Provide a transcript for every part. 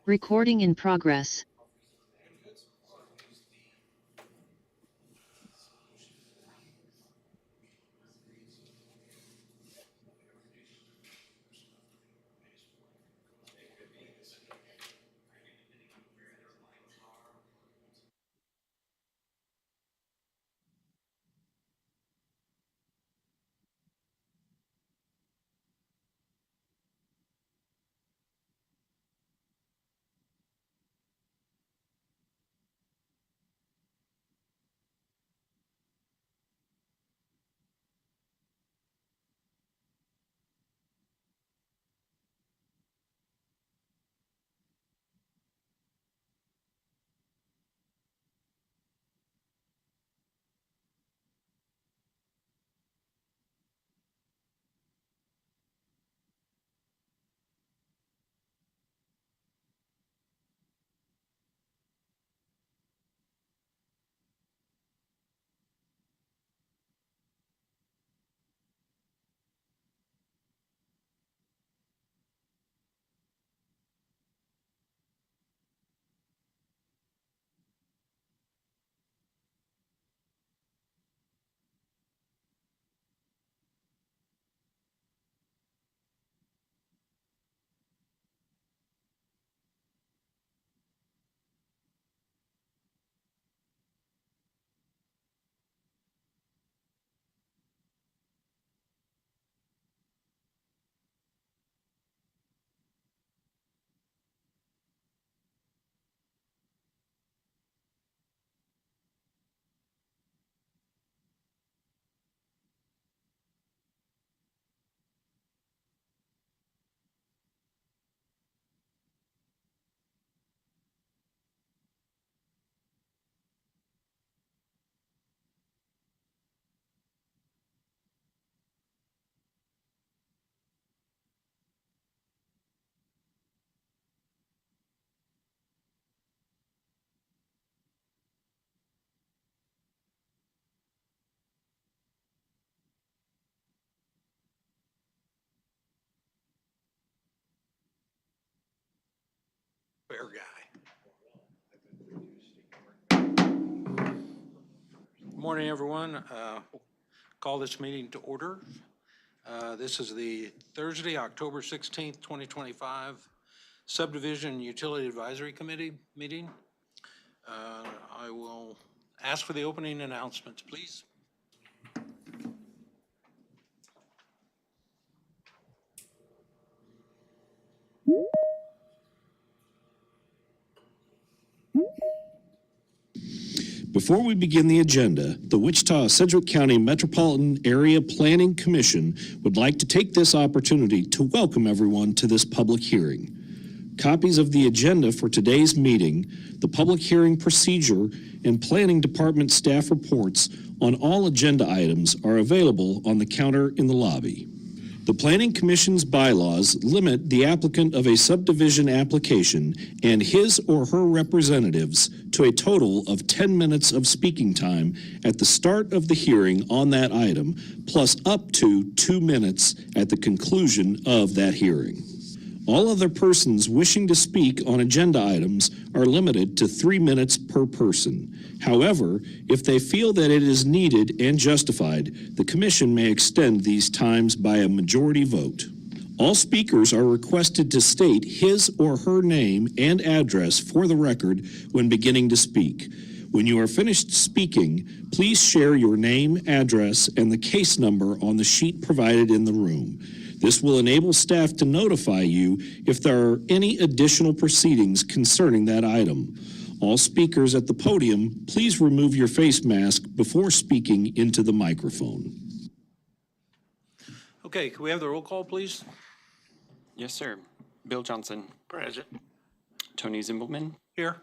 Recording in progress. Fair guy. Good morning, everyone. Call this meeting to order. This is the Thursday, October 16th, 2025 Subdivision Utility Advisory Committee meeting. I will ask for the opening announcements, please. Before we begin the agenda, the Wichita-Sedgwick County Metropolitan Area Planning Commission would like to take this opportunity to welcome everyone to this public hearing. Copies of the agenda for today's meeting, the public hearing procedure, and Planning Department staff reports on all agenda items are available on the counter in the lobby. The Planning Commission's bylaws limit the applicant of a subdivision application and his or her representatives to a total of 10 minutes of speaking time at the start of the hearing on that item, plus up to 2 minutes at the conclusion of that hearing. All other persons wishing to speak on agenda items are limited to 3 minutes per person. However, if they feel that it is needed and justified, the Commission may extend these times by a majority vote. All speakers are requested to state his or her name and address for the record when beginning to speak. When you are finished speaking, please share your name, address, and the case number on the sheet provided in the room. This will enable staff to notify you if there are any additional proceedings concerning that item. All speakers at the podium, please remove your face mask before speaking into the microphone. Okay, can we have the roll call, please? Yes, sir. Bill Johnson. Present. Tony Zimbelman. Here.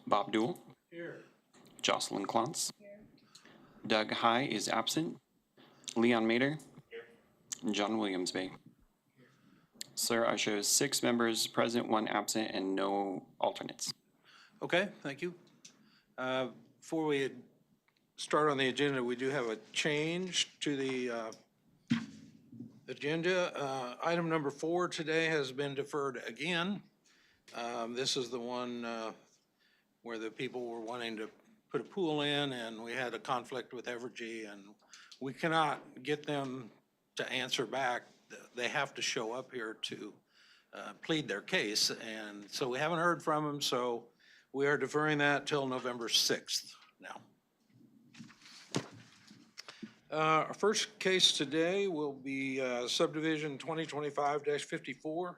Bob Duell. Here. Jocelyn Klontz. Here. Doug High is absent. Leon Mader. Here. John Williams Bay. Here. Sir, I show 6 members present, 1 absent, and no alternates. Okay, thank you. Before we start on the agenda, we do have a change to the agenda. Item number 4 today has been deferred again. This is the one where the people were wanting to put a pool in, and we had a conflict with Evergy, and we cannot get them to answer back. They have to show up here to plead their case, and so we haven't heard from them, so we are deferring that till November 6th now. Our first case today will be Subdivision 2025-54.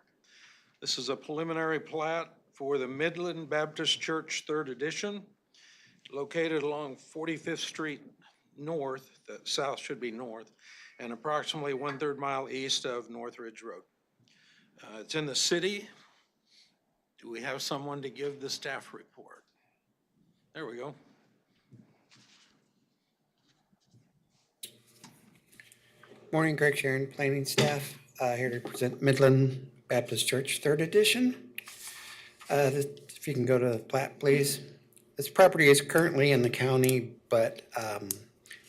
This is a preliminary plat for the Midland Baptist Church, 3rd Edition, located along 45th Street North, the south should be north, and approximately 1/3 mile east of North Ridge Road. It's in the city. Do we have someone to give the staff report? There we go. Morning, Greg Sharon, planning staff, here to present Midland Baptist Church, 3rd Edition. If you can go to the plat, please. This property is currently in the county, but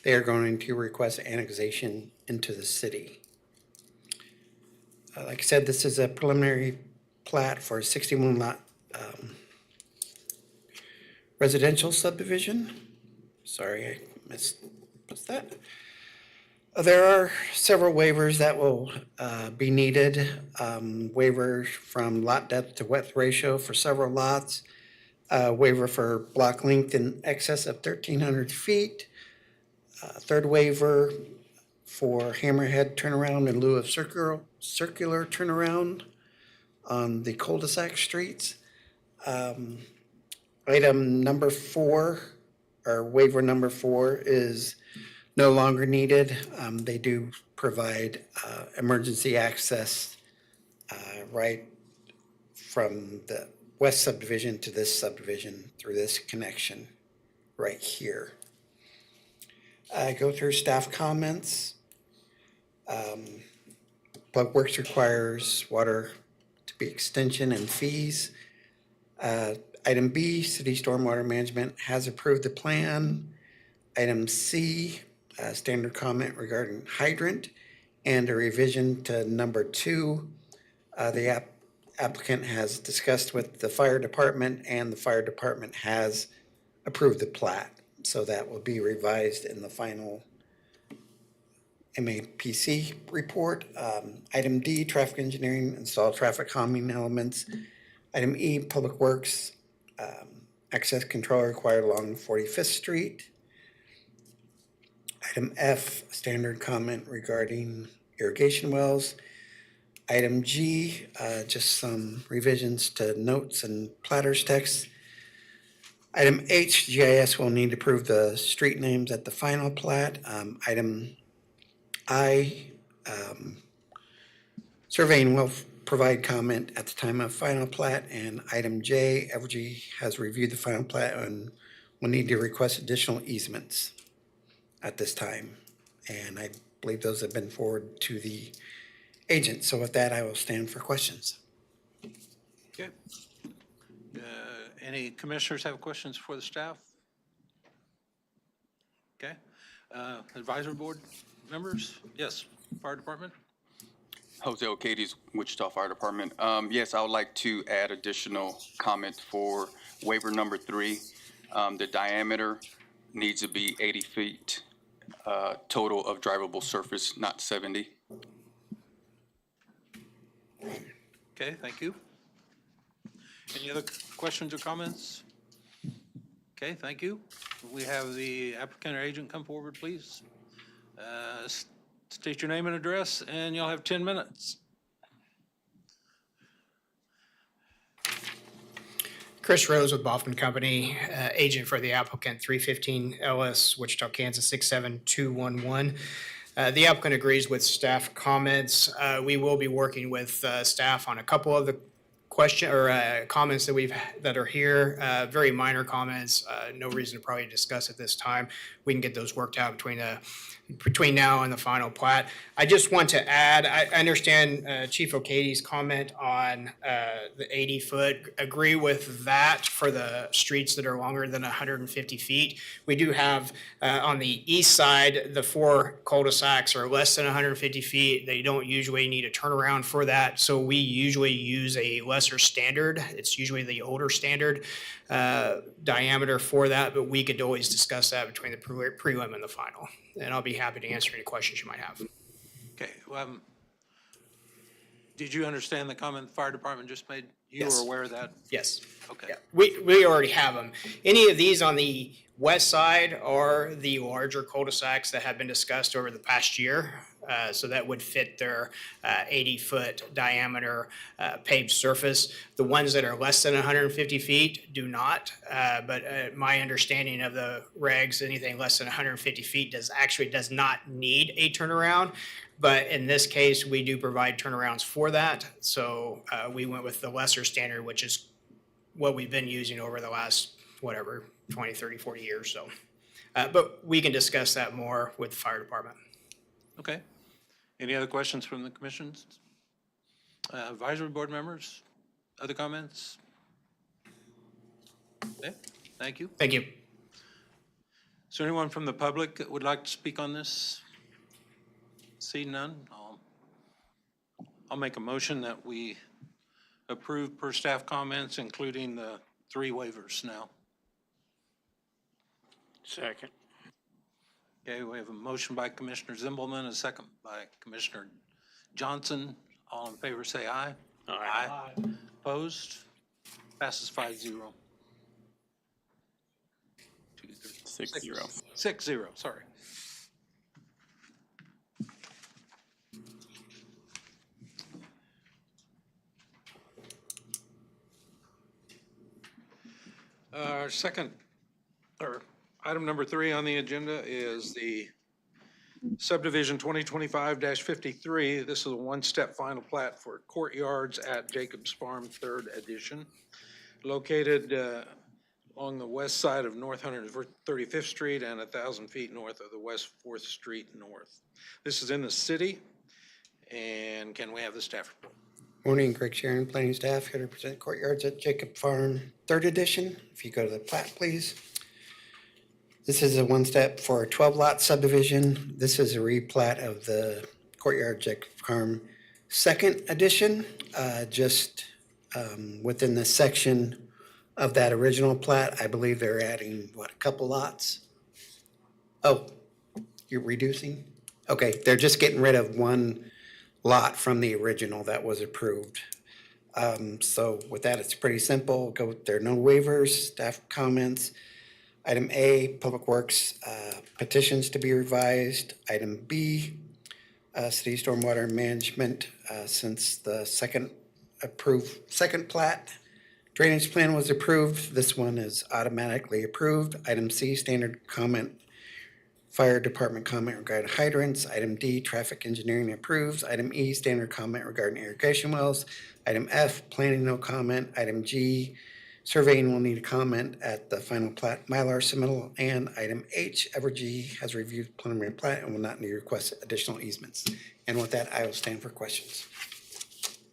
they are going to request annexation into the city. Like I said, this is a preliminary plat for a 61 lot residential subdivision. Sorry, I missed that. There are several waivers that will be needed. Waiver from lot depth to width ratio for several lots. Waiver for block length in excess of 1,300 feet. Third waiver for hammerhead turnaround in lieu of circular turnaround on the cul-de-sac streets. Item number 4, or waiver number 4, is no longer needed. They do provide emergency access right from the west subdivision to this subdivision through this connection right here. Go through staff comments. Public Works requires water to be extension and fees. Item B, City Stormwater Management has approved the plan. Item C, standard comment regarding hydrant, and a revision to number 2. The applicant has discussed with the fire department, and the fire department has approved the plat. So that will be revised in the final MAPC report. Item D, traffic engineering, install traffic calming elements. Item E, Public Works, access control required along 45th Street. Item F, standard comment regarding irrigation wells. Item G, just some revisions to notes and platters text. Item H, GIS will need to approve the street names at the final plat. Item I, surveying will provide comment at the time of final plat. And item J, Evergy has reviewed the final plat and will need to request additional easements at this time. And I believe those have been forwarded to the agent. So with that, I will stand for questions. Okay. Any commissioners have questions for the staff? Okay. Advisory board members? Yes, fire department? Jose O'Cades, Wichita Fire Department. Yes, I would like to add additional comment for waiver number 3. The diameter needs to be 80 feet total of drivable surface, not 70. Okay, thank you. Any other questions or comments? Okay, thank you. We have the applicant or agent come forward, please. State your name and address, and you'll have 10 minutes. Chris Rose with Boffman Company, agent for the applicant, 315 Ellis, Wichita, Kansas, 67211. The applicant agrees with staff comments. We will be working with staff on a couple of the comments that are here. Very minor comments. No reason to probably discuss at this time. We can get those worked out between between now and the final plat. I just want to add, I understand Chief O'Cady's comment on the 80-foot. Agree with that for the streets that are longer than 150 feet. We do have on the east side, the 4 cul-de-sacs are less than 150 feet. They don't usually need a turnaround for that, so we usually use a lesser standard. It's usually the older standard diameter for that, but we could always discuss that between the prelim and the final. And I'll be happy to answer any questions you might have. Okay, did you understand the comment the fire department just made? You Yes. were aware of that? Yes. Okay. Yeah, we already have them. Any of these on the west side are the larger cul-de-sacs that have been discussed over the past year. So that would fit their 80-foot diameter paved surface. The ones that are less than 150 feet do not. But my understanding of the regs, anything less than 150 feet does not need a turnaround. But in this case, we do provide turnarounds for that. So we went with the lesser standard, which is what we've been using over the last, 20, 30, 40 years. So, but we can discuss that more with the fire department. Okay. Any other questions from the commissions? Advisory board members? Other comments? Okay, thank you. Thank you. Is there anyone from the public that would like to speak on this? See none? I'll make a motion that we approve per staff comments, including the 3 waivers now. Second. Okay, we have a motion by Commissioner Zimbelman, a second by Commissioner Johnson. All in favor, say aye. Aye. Opposed? Passes 5-0. 6-0. 6-0, sorry. Item number 3 on the agenda is the Subdivision 2025-53. This is a one-step final plat for Courtyards at Jacobs Farm, 3rd edition, located along the west side of North 135th Street and 1,000 feet north of the West 4th Street North. This is in the city, and can we have the staff report? Morning, Greg Sharon, planning staff, here to present Courtyards at Jacob Farm, 3rd edition. If you go to the plat, please. This is a one-step for a 12-lot subdivision. This is a replat of the Courtyard Jacob Farm 2nd edition, just within the section of that original plat. I believe they're adding, a couple lots? Oh, you're reducing? Okay, they're just getting rid of one lot from the original that was approved. So with that, it's pretty simple. There are no waivers, staff comments. Item A, Public Works petitions to be revised. Item B, City Stormwater Management, since the second plat drainage plan was approved, this one is automatically approved. Item C, Standard Comment, Fire Department comment regarding hydrants. Item D, Traffic Engineering approves. Item E, Standard Comment regarding irrigation wells. Item F, Planning no comment. Item G, Surveying will need a comment at the final plat Mylar submittal. And item H, Evergy has reviewed preliminary plat and will not need to request additional easements. And with that, I will stand for questions.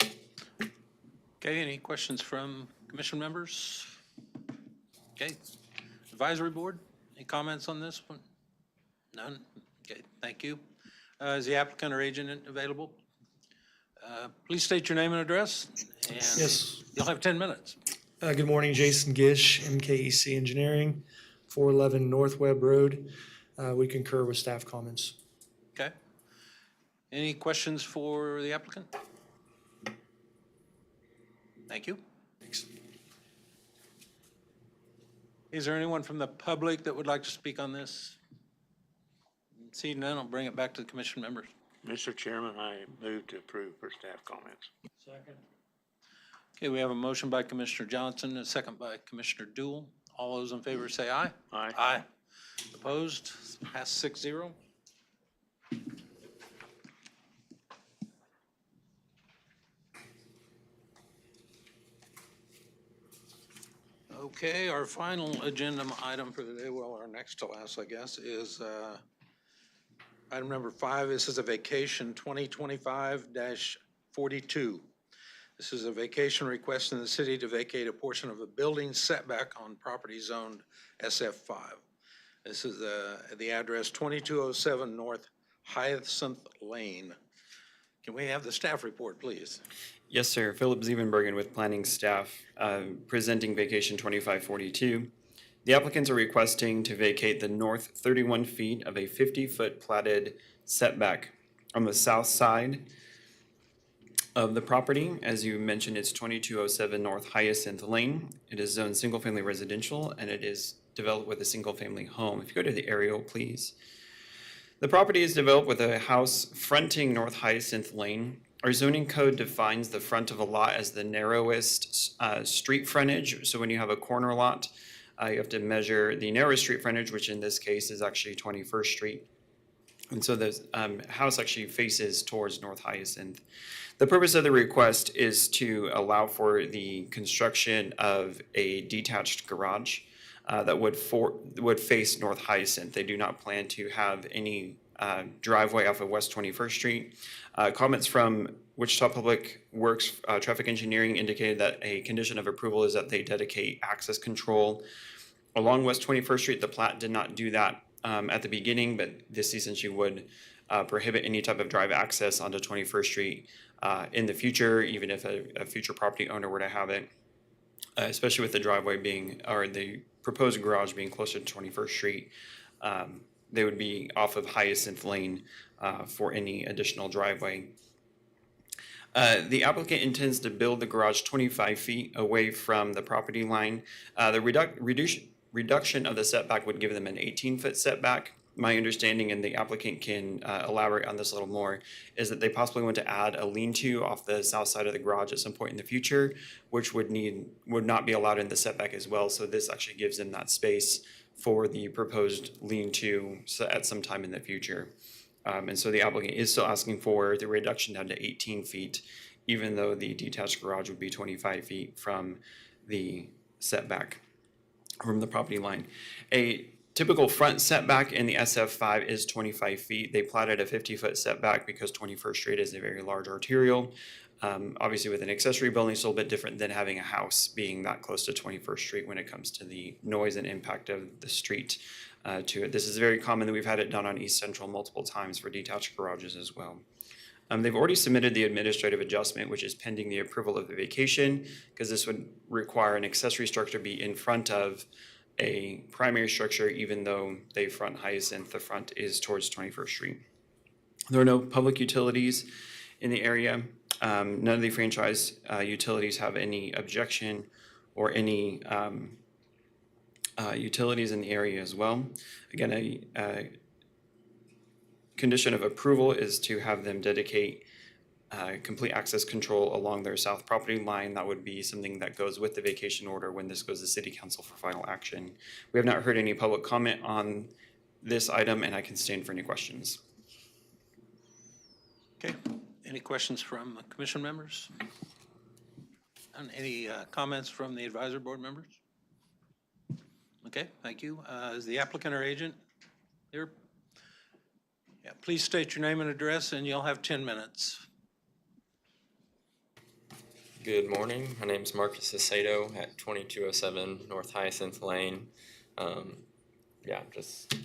Okay, any questions from commission members? Okay, advisory board, any comments on this one? None? Okay, thank you. Is the applicant or agent available? Please state your name and address. And Yes. you'll have 10 minutes. Good morning, Jason Gish, MKEC Engineering, 411 North Webb Road. We concur with staff comments. Okay. Any questions for the applicant? Thank you. Thanks. Is there anyone from the public that would like to speak on this? Seeing none, I'll bring it back to the commission members. Mr. Chairman, I move to approve for staff comments. Second. Okay, we have a motion by Commissioner Johnson, a second by Commissioner Dool. All those in favor say aye. Aye. Aye. Opposed? Pass 6-0. Okay, our final agenda item for the day, well, our next to last, I guess, is Item number 5, this is a vacation 2025-42. This is a vacation request in the city to vacate a portion of a building setback on property zoned SF5. This is the address 2207 North Hyacinth Lane. Can we have the staff report, please? Yes, sir. Philip Zevenbergen with planning staff, presenting vacation 2542. The applicants are requesting to vacate the north 31 feet of a 50-foot platted setback on the south side of the property. As you mentioned, it's 2207 North Hyacinth Lane. It is zoned single-family residential, and it is developed with a single-family home. If you go to the aerial, please. The property is developed with a house fronting North Hyacinth Lane. Our zoning code defines the front of a lot as the narrowest street frontage. So when you have a corner lot, you have to measure the narrowest street frontage, which in this case is actually 21st Street. And so the house actually faces towards North Hyacinth. The purpose of the request is to allow for the construction of a detached garage that would face North Hyacinth. They do not plan to have any driveway off of West 21st Street. Comments from Wichita Public Works Traffic Engineering indicated that a condition of approval is that they dedicate access control along West 21st Street. The plat did not do that at the beginning, but this essentially would prohibit any type of drive access onto 21st Street in the future, even if a future property owner were to have it, especially with the driveway being, or the proposed garage being closer to 21st Street. They would be off of Hyacinth Lane for any additional driveway. The applicant intends to build the garage 25 feet away from the property line. The reduction of the setback would give them an 18-foot setback. My understanding, and the applicant can elaborate on this a little more, is that they possibly want to add a lean-to off the south side of the garage at some point in the future, which would not be allowed in the setback as well. So this actually gives them that space for the proposed lean-to at some time in the future. And so the applicant is still asking for the reduction down to 18 feet, even though the detached garage would be 25 feet from the setback, from the property line. A typical front setback in the SF5 is 25 feet. They platted a 50-foot setback because 21st Street is a very large arterial. Obviously, with an accessory building, it's a little bit different than having a house being that close to 21st Street when it comes to the noise and impact of the street to it. This is very common that we've had it done on East Central multiple times for detached garages as well. They've already submitted the administrative adjustment, which is pending the approval of the vacation, because this would require an accessory structure be in front of a primary structure, even though they front Hyacinth, the front is towards 21st Street. There are no public utilities in the area. None of the franchise utilities have any objection or any utilities in the area as well. Again, a condition of approval is to have them dedicate complete access control along their south property line. That would be something that goes with the vacation order when this goes to City Council for final action. We have not heard any public comment on this item, and I can stand for any questions. Okay, any questions from commission members? And any comments from the advisory board members? Okay, thank you. Is the applicant or agent here? Yeah, please state your name and address, and you'll have 10 minutes. Good morning. My name is Marcus Aceto at 2207 North Hyacinth Lane. Just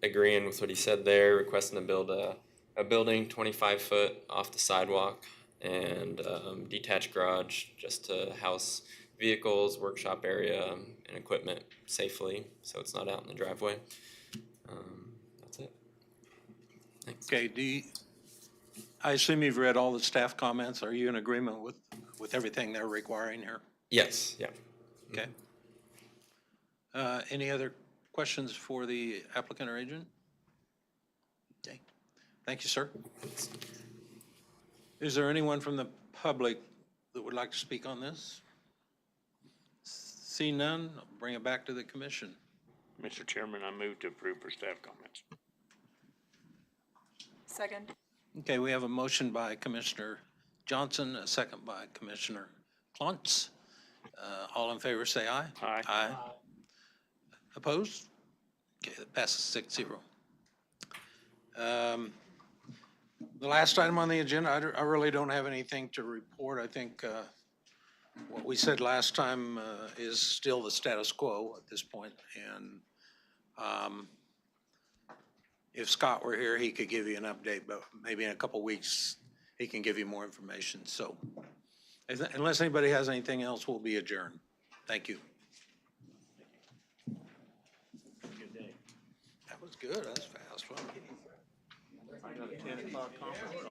agreeing with what he said there, requesting to build a building 25 foot off the sidewalk and detached garage just to house vehicles, workshop area, and equipment safely, so it's not out in the driveway. That's it. Thanks. Okay, I assume you've read all the staff comments. Are you in agreement with everything they're requiring here? Yes, yeah. Okay. Any other questions for the applicant or agent? Okay, thank you, sir. Is there anyone from the public that would like to speak on this? See none, I'll bring it back to the commission. Mr. Chairman, I move to approve for staff comments. Second. Okay, we have a motion by Commissioner Johnson, a second by Commissioner Klontz. All in favor say aye. Aye. Aye. Opposed? Okay, that passes 6-0. The last item on the agenda, I really don't have anything to report. I think what we said last time is still the status quo at this point. And if Scott were here, he could give you an update, but maybe in a couple weeks, he can give you more information. So unless anybody has anything else, we'll be adjourned. Thank you. That was good. That was fast. Wasn't it? 10 o'clock conference.